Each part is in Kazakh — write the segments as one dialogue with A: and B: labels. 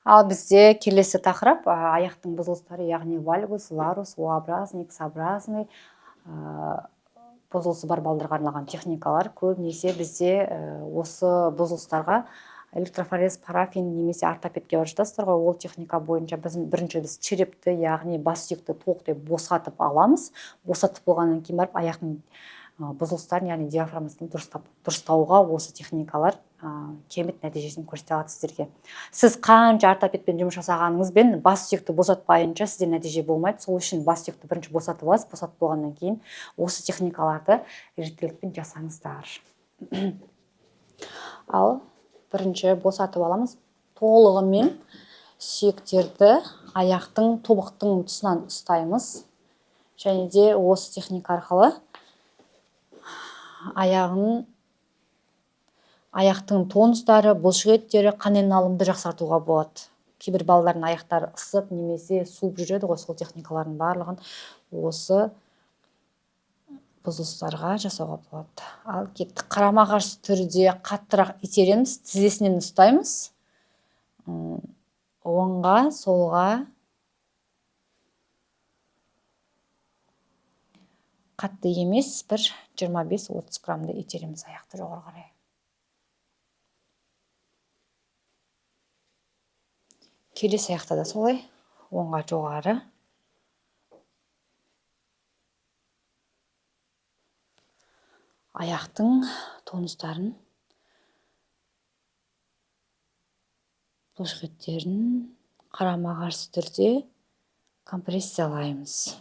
A: Ал бізде келесі тақырып аяқтың бұзылыстары, яғни вальгус, варус, О-образный, X-образный бұзылысы бар балдарға арналған техникалар. Көбінесе бізде осы бұзылыстарға электрофорез, парафин немесе ортопедке барып жатасыздар ғой, ол техника бойынша бірінші біз черепті, яғни бас сүйекті толықтай босатып аламыз. Босатып болғаннан кейін барып аяқтың бұзылыстарын, яғни диафрагмасын дұрыстауға осы техникалар керемет нәтижесін көрсете алады сіздерге. Сіз қанша ортопедпен жұмыс жасағаныңызбен бас сүйекті босатпайынша сізде нәтиже болмайды. Сол үшін бас сүйекті бірінші босатып аласыз, босатып болғаннан кейін осы техникаларды реттілікпен жасаңыздар. Ал бірінші босатып аламыз. Толығымен сүйектерді аяқтың тобықтың тұсынан ұстаймыз. Және де осы техника арқылы аяқтың тонустары, бұлшық еттері, қан айналымды жақсартуға болады. Кейбір балалардың аяқтары ысып немесе суып жүреді ғой, сол техникалардың барлығын осы бұзылыстарға жасауға болады. Ал кеттік, қарама қарсы түрде қаттырақ итереміз, тізесінен ұстаймыз. Оңға, солға қатты емес, бір 25-30 граммды итереміз аяқты жоғары қарай. Келесі аяқта да солай, оңға жоғары. Аяқтың тонустарын, бұлшық еттерін қарама қарсы түрде компрессиялаймыз.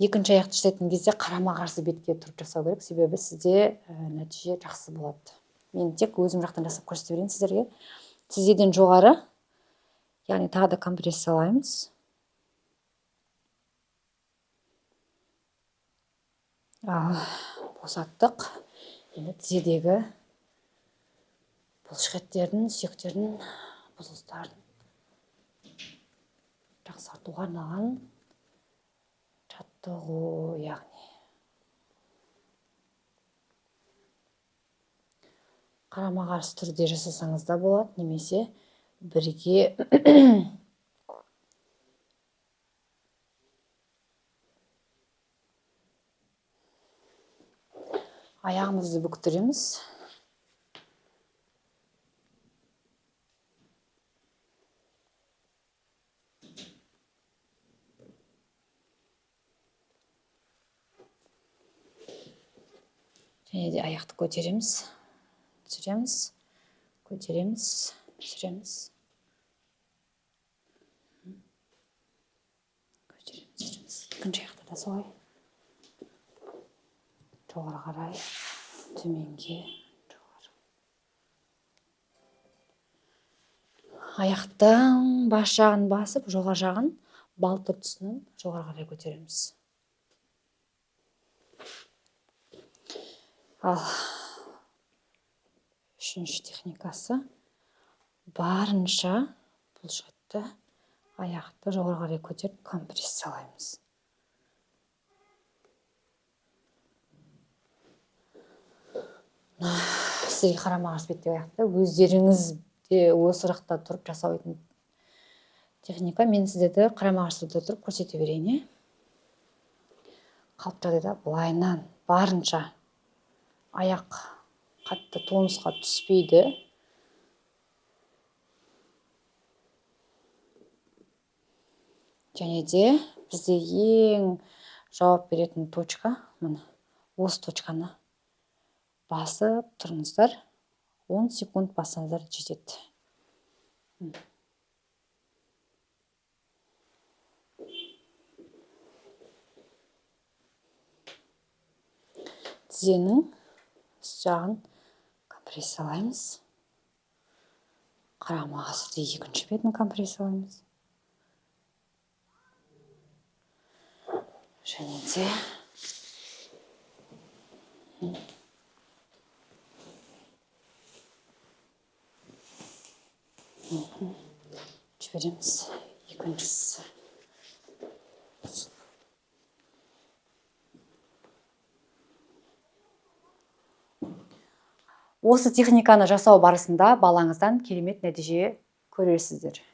A: Екінші аяқты жасайтын кезде қарама қарсы бетке тұрып жасау керек, себебі сізде нәтиже жақсы болады. Мен тек өзім жақтан жасап көрсете берейін сіздерге. Тізеден жоғары, яғни тағы да компрессиялаймыз. Босаттық. Енді тізедегі бұлшық еттердің, сүйектердің бұзылыстарын жақсартуға арналған жаттығу, яғни қарама қарсы түрде жасасаңыз да болады, немесе бірге аяғымызды бүктіреміз. Және де аяқты көтереміз. Түсіреміз, көтереміз, түсіреміз. Көтереміз, түсіреміз. Екінші аяқта да солай. Жоғары қарай, төменге, жоғары. Аяқтың бас жағын басып, жоғары жағын балтыр тұсынан жоғары қарай көтереміз. Ал үшінші техникасы барынша бұлшық етті, аяқты жоғары қарай көтеріп компрессиялаймыз. Сізге қарама қарсы беттегі аяқты өздеріңіз де осы жақта тұрып жасайтын техника. Мен сіздерді қарама қарсы тұрып көрсете берейін. Қалыпты жағдайда былайынан барынша аяқ қатты тонусқа түспейді. Және де бізде ең жауап беретін точка, мына осы точканы басып тұрыңыздар. 10 секунд бассаңыздар жетеді. Тізенің жағын компрессиялаймыз. Қарама қарсы екінші бетін компрессиялаймыз. Және де жібереміз. Екіншісі. осы техниканы жасау барысында балаңыздан керемет нәтиже көресіздер.